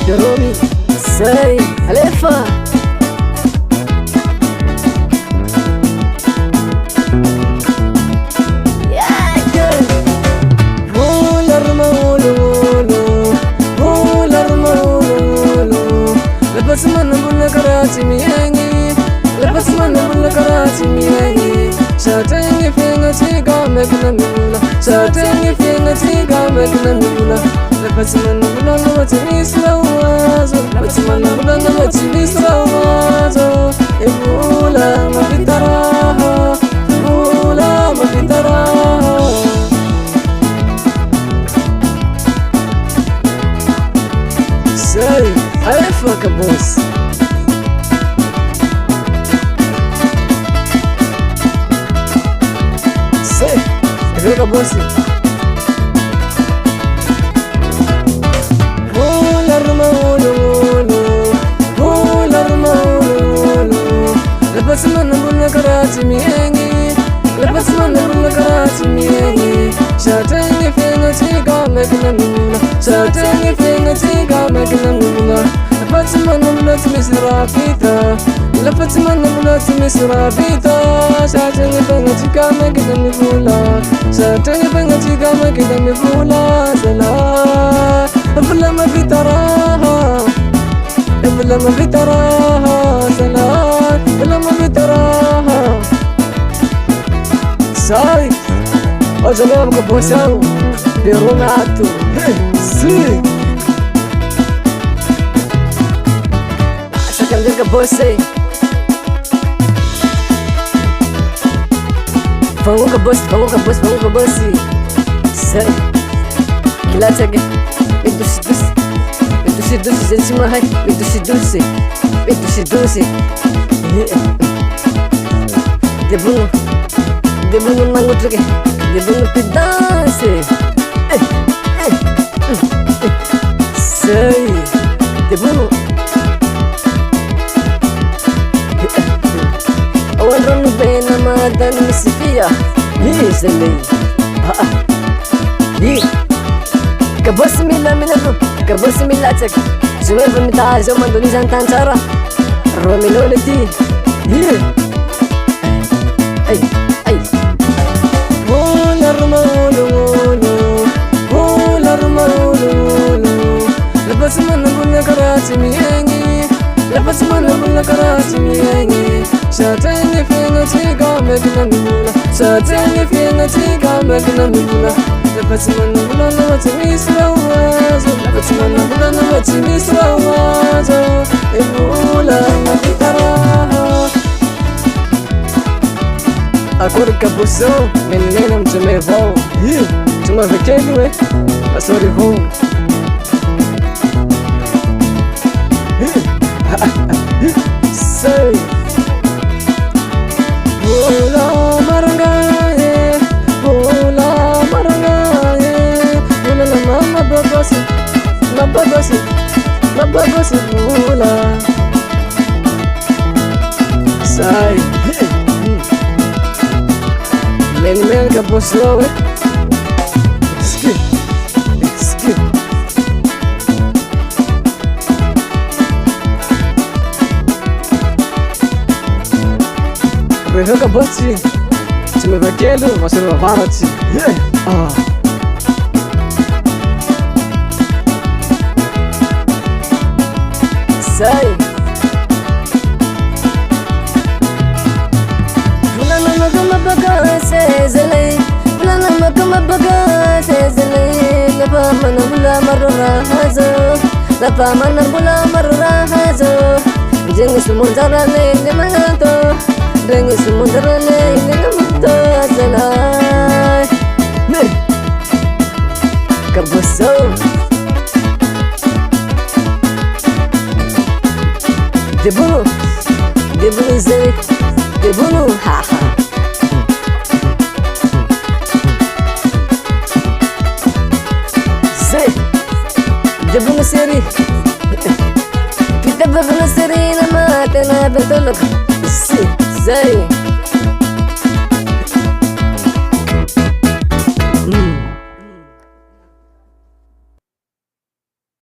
Jeromi, Say, Alefa. Yeah, good. Hular maulu, hular maulu. Lepas mana bulan Karachi miyangi, lepas mana bulan Karachi miyangi. Shatangi finga tiga megna mula, shatangi finga tiga megna mula. Lepas mana bulan nama timisra wazo, lepas mana bulan nama timisra wazo. Ibula mabitaraha, ibula mabitaraha. Say, Alefa ka boss. Say, Alefa ka boss. Hular maulu, hular maulu. Lepas mana bulan Karachi miyangi, lepas mana bulan Karachi miyangi. Shatangi finga tiga megna mula, shatangi finga tiga megna mula. Lepas mana bulan timisra pita, lepas mana bulan timisra pita. Shatangi finga tiga megna mula, shatangi finga tiga megna mula. Salah, ibla mabitaraha, ibla mabitaraha. Salah, ibla mabitaraha. Say, ojalá que possam ter ato. Sim. Essa canção que você. Vamos que você, vamos que você, vamos que você. Say, que lá chega. Me doce, em cima, me doce. Debungan mangut lagi, debungan pedase. Say, debungan. Awan ranu bena madan misifia. Say, kabos mila tu, kabos mila cek. Semua permintaan zaman tulisan tancara. Romelo leti. Hular maulu, hular maulu. Lepas mana bulan Karachi miyangi, lepas mana bulan Karachi miyangi. Shatangi finga tiga megna mula, shatangi finga tiga megna mula. Lepas mana bulan nama timisra wazo, lepas mana bulan nama timisra wazo. Ibula mabitaraha. Agora que abusou, menina não te levou. Tu não vê quem não é? Passou de voo. Say, Bula marangaye, Bula marangaye. Bula la mama babosi, babosi, babosi Bula. Say. Men que posou, skip. Reheu que bote, se me vai querer, você não vai te. Sai. Lapa mana bula marrahazo, jengi sumundara le manto, jengi sumundara le manto asalai. Kabuso, debulu zek, debulu ha. Debungan seri, kita bebungan seri nama tanah bertolak. Say.